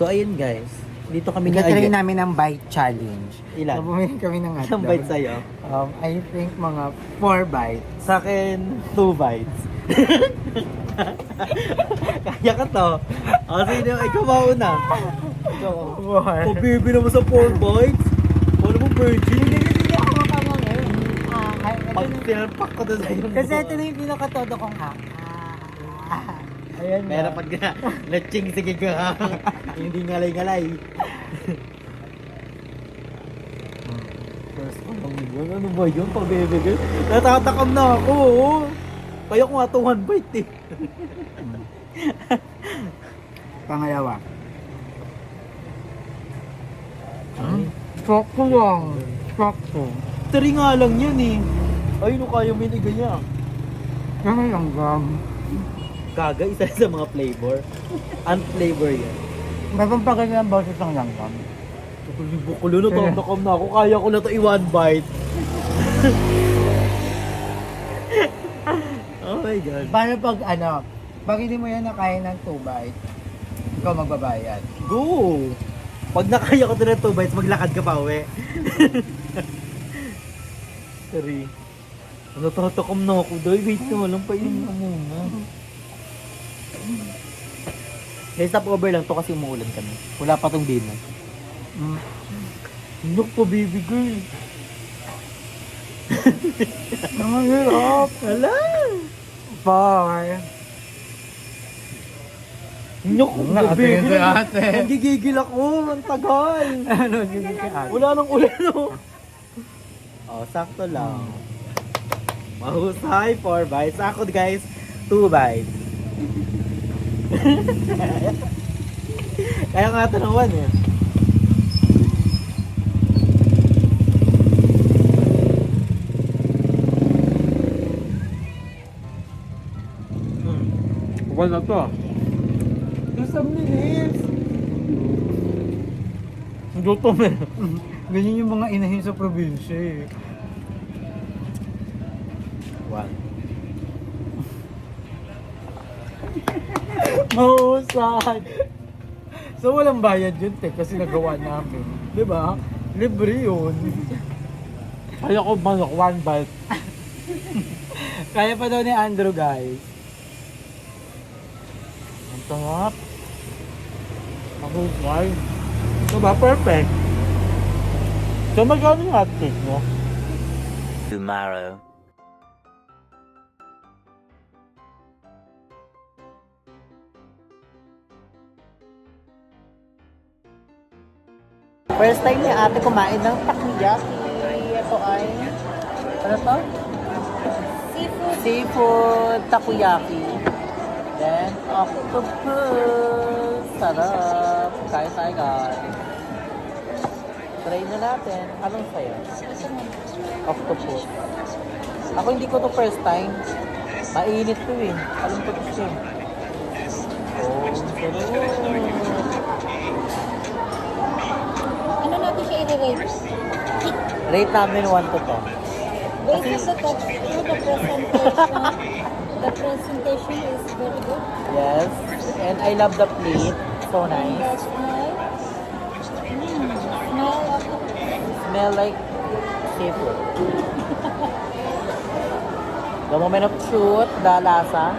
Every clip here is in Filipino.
So, ayun guys. Dito kami na Nag-try namin ng bite challenge. Ilan? So, bumili kami ng hotdog. Ilang bites sa'yo? I think mga 4 bites. Sa akin, 2 bites. Kaya ka to. Sino? Ikaw mauna. Ikaw. Pabibi naman sa 4 bites. Wala mo virgin. Hindi ako makamang eh. Pag pinalpak ko doon sa'yo. Kasi ito na yung pinakatodo kong Ayan Pero pag na-ching, sige ka. Hindi ngalay-ngalay. First ko lang yun. Ano ba yun? Pabibigay. Natatakam na ako. Oh. Kaya ko nga 2 bite eh. Pangalawa. Sakto lang. Sakto. 3 nga lang yan eh. Ay, no, kaya mo yung niya. Ano yung gum? Kaga, isa sa mga flavor. Unflavor yan. May pampaganda ng boses ng langgam. Bukulo na, tatakam na ako. Kaya ko na to i-1 bite. Oh my God. Paano pag hindi mo yan nakain ng 2 bites, ikaw magbabayad. Go! Pag nakaya ko din ng 2 bites, maglakad ka pa uwi. Sorry. Natatakam na ako. Dahil wait na, walang pa yun na muna. Guys, stop over lang to kasi umuulan kami. Wala pa tong dinner. Look po, baby girl. Ang hirap. Hala! Bye. Nyok, Nakatingin si ate. Nagigigil ako. Ang tagal. Ano, sige ka ate. Wala nang ulan, no? Oh, sakto lang. Mahusay, 4 bites. Ako, guys, 2 bites. Kaya nga ito ng 1 eh. Wala na to. Some minutes. Gutom eh. Ganyan yung mga inahin sa probinsya eh. 1. Mahusay. So walang bayad yun, te, kasi nagawa namin. Di ba? Libre yun. Kaya ko manok, 1 bite. Kaya pa daw ni Andrew, guys. Ang sarap. Mahusay. Ito ba? Perfect. So magkano yung hot cake mo? Tomorrow. First time ni ate kumain ng takoyaki. Ito ay, ano to? Seafood takoyaki. Then, octopus. Sarap. Kain tayo guys. Try na natin. Anong sayo? Octopus. Ako hindi ko to first time. Mainit to eh. Alam ko to siya. Oh, sarap. Ano natin siya i-rate? Rate namin 1 to 10. Based on the presentation is very good. Yes. And I love the plate. So And nice. the smell, smell of the Smell like seafood. The moment of truth, the lasa.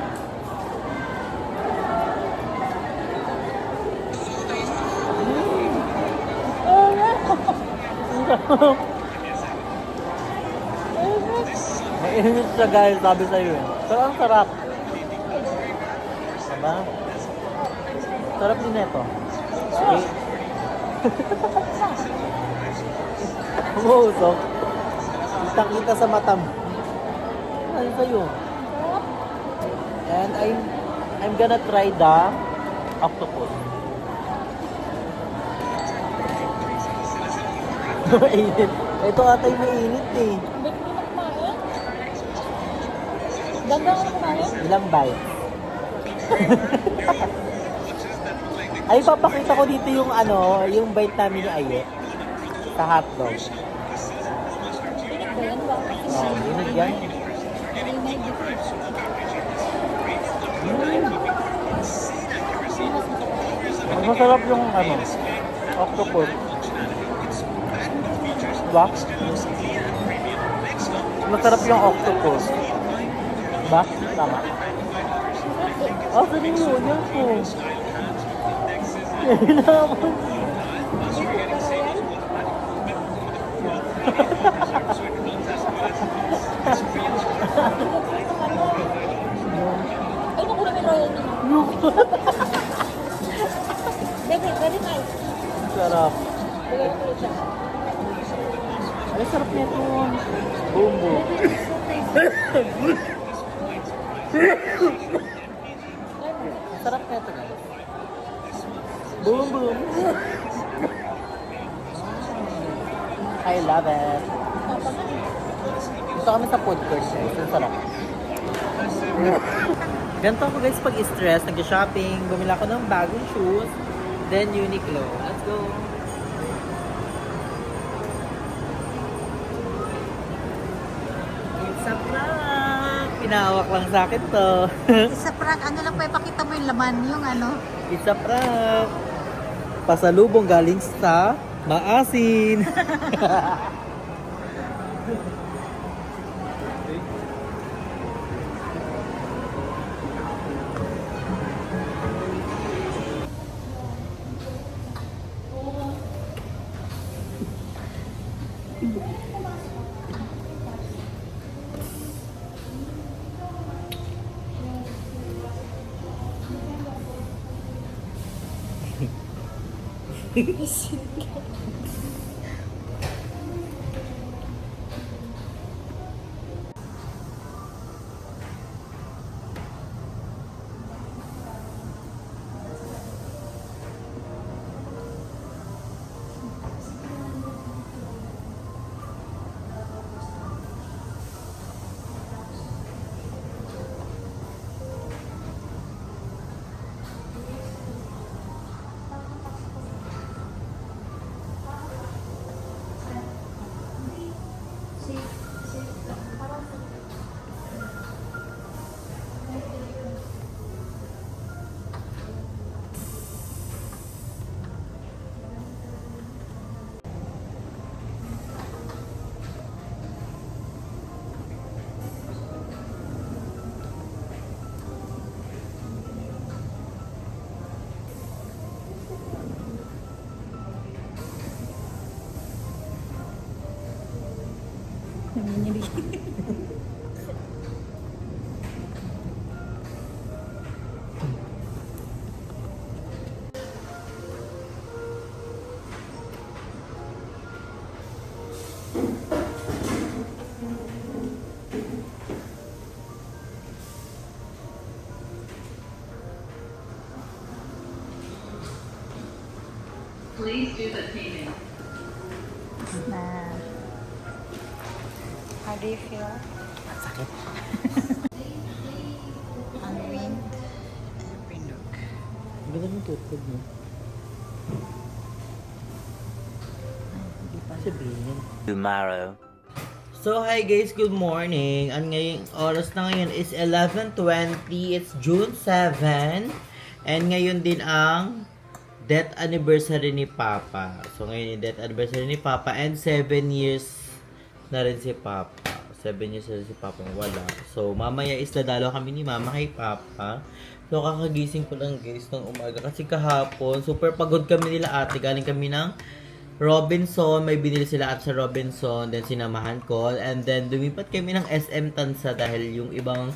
Mainit siya guys, sabi sa'yo eh. Pero ang sarap. Diba? Sarap din ito. Okay. Umuusok. Kitang-kita sa mata mo. Ano sa'yo? And I'm gonna try the octopus. Mainit. Ito ata yung mainit eh. Ba't mo na kumain? Ganda ka na kumain? Ilang bites? Ay, papakita ko dito yung ano, yung bite namin ni Aye. Sa hotdog. Pinig ba yan? Bakit kasi Oh, dinig yan. may difference. Mas masarap yung ano, octopus. Diba? Masarap yung octopus. Diba? Tama. Ah, saan yung ulo ko? Hinamon. Ay, naku namin royal nyo. Very nice. Sarap. Bigay ko ulit siya. Ay, sarap nito. Boom, boom. Sarap nito, guys. Boom, boom. I love it. Dito kami sa food court, guys. Ang sarap. Ganito ako, guys, pag stress, nag-shopping, bumila ako ng bagong shoes, then Uniqlo. Let's go. It's a prank! Pinahawak lang sa akin to. Sa prank, ano lang pa, ipakita mo yung laman, yung ano. It's a prank! Pasalubong galing sa maasin. Please do the payment. Na. How do you feel? Sakit. Ang wind. Pindog. Ang ganda ng tutod mo. Hindi pa sabihin. Tomorrow. So, hi guys, good morning. Ang ngayong oras na ngayon is 11:20. It's June 7. And ngayon din ang death anniversary ni Papa. So, ngayon yung death anniversary ni Papa. And 7 years na rin si Papa. 7 years na rin si Papa wala. So, mamaya is dadalo kami ni Mama kay Papa. So, kakagising ko lang guys ng umaga. Kasi kahapon, super pagod kami nila ate. Galing kami ng Robinson, may binili sila at sa Robinson, then sinamahan ko, and then lumipat kami ng SM Tansa dahil yung ibang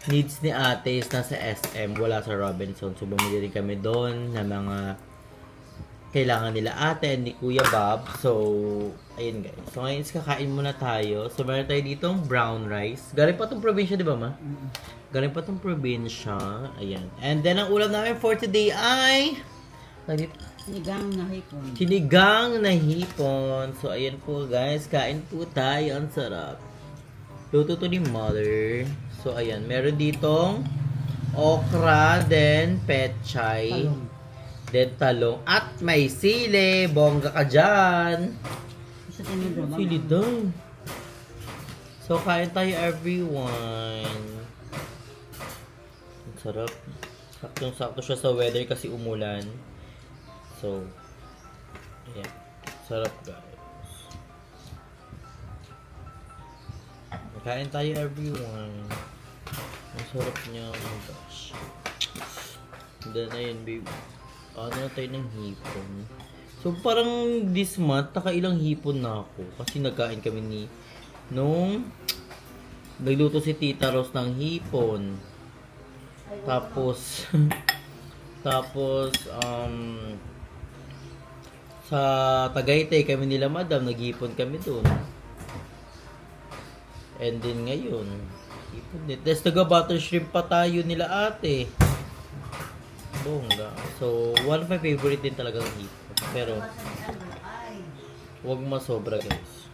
needs ni ate is nasa SM, wala sa Robinson. So bumili rin kami doon ng mga kailangan nila ate and ni Kuya Bob. So, ayun guys. So ngayon is kakain muna tayo. So meron tayo ditong brown rice. Galing pa tong probinsya, di ba ma? Galing pa tong probinsya. Ayan. And then ang ulam namin for today ay Sinigang na hipon. sinigang na hipon. So, ayan po guys. Kain po tayo. Ang sarap. Luto to ni mother. So, ayan. Meron ditong okra, then pechay, then talong. At may sili. Bongga ka dyan. Sili daw. So, kain tayo everyone. Ang sarap. Saktong-sakto siya sa weather kasi umulan. So, yeah. Sarap guys. Kain tayo everyone. Ang sarap niya. Oh my gosh. Then ayun babe. Ano na tayo ng hipon. So parang this month, nakailang hipon na ako. Kasi nagkain kami nung nagluto si Tita Rose ng hipon. Tapos sa Tagaytay kami nila madam, naghipon kami doon. And then ngayon, hipon din. Tapos taga-butter shrimp pa tayo nila ate. Bongga. So, one of my favorite din talaga ng hipon. Pero, huwag masobra guys.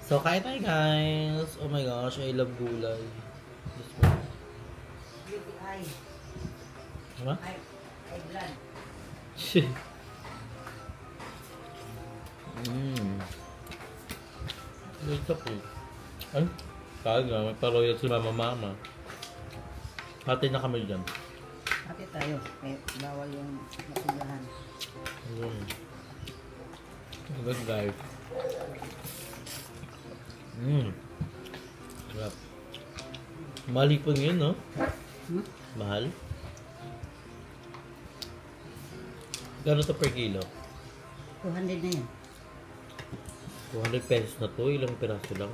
So, kain tayo guys. Oh my gosh, I love gulay. This one. Diba? Shit. Wait up eh. Ay, kaga, may paroyal si mama. Hati na kami dyan. Ate tayo, eh, bawal yung masobrahan. Ayun. Good guys. Sarap. Mali po yun, no? Mahal? Gano'n to per kilo? 200 na yan. 200 pesos na to, ilang piraso lang.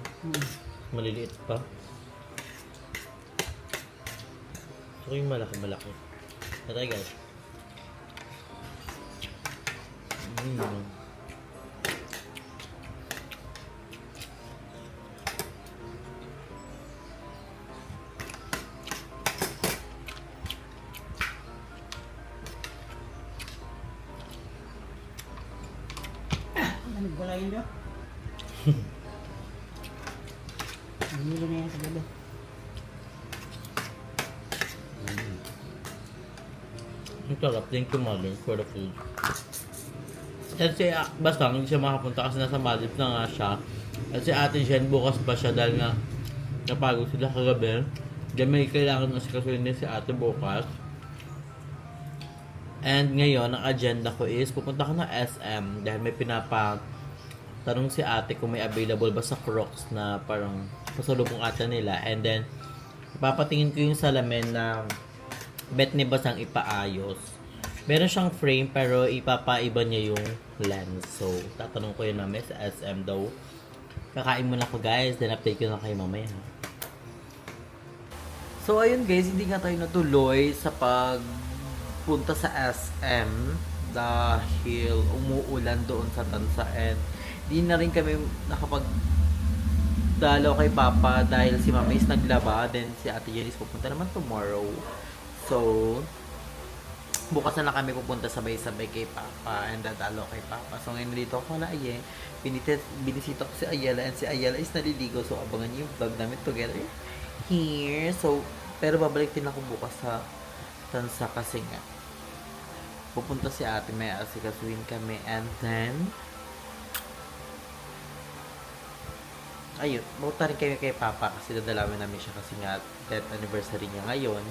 Maliliit pa. So yung malaki. Natay guys. Ano gulay yun doon? Nahilo na yan sa gabi. Ang sarap. Thank you, mother, for the food. Kasi basta hindi siya makapunta kasi nasa Maldives na nga siya. At si Ate Jen bukas pa siya dahil nga napagod sila kagabi. Diyan may kailangan na sikasuhin din si Ate bukas. And ngayon, ang agenda ko is pupunta ko na SM dahil may tanong si Ate kung may available ba sa Crocs na parang pasalubong ata nila. And then, ipapatingin ko yung salamin na bet ni Basang ipaayos. Meron siyang frame pero ipapaiba niya yung lens. So, tatanong ko yun namin sa SM daw. Kakain muna ko guys, then update ko na kayo mamaya. So, ayun guys, hindi nga tayo natuloy sa pagpunta sa SM dahil umuulan doon sa Tansa and di na rin kami nakapagdalaw kay Papa dahil si Mama is naglaba, then si Ate Jenny is pupunta naman tomorrow. So, bukas na kami pupunta sabay-sabay kay Papa and dadalo kay Papa. So, ngayon dito ako na Aye. Binisita ko si Ayala and si Ayala is naliligo. So, abangan niyo yung vlog namin together here. So, pero babalik din ako bukas sa Tansa kasi nga pupunta si Ate, may asikasuhin kami and then ayun, buta rin kami kay Papa kasi dadalawin namin siya kasi nga 10th anniversary niya ngayon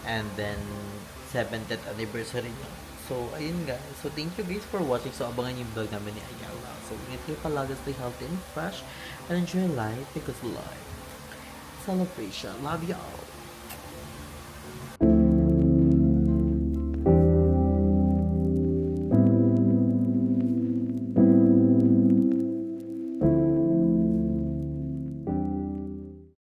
and then 70th anniversary niya. So, ayun guys. So, thank you guys for watching. So, abangan yung vlog namin ni Ayala. So, ingat kayo palagi, stay healthy and fresh and enjoy life because life celebration. Love y'all.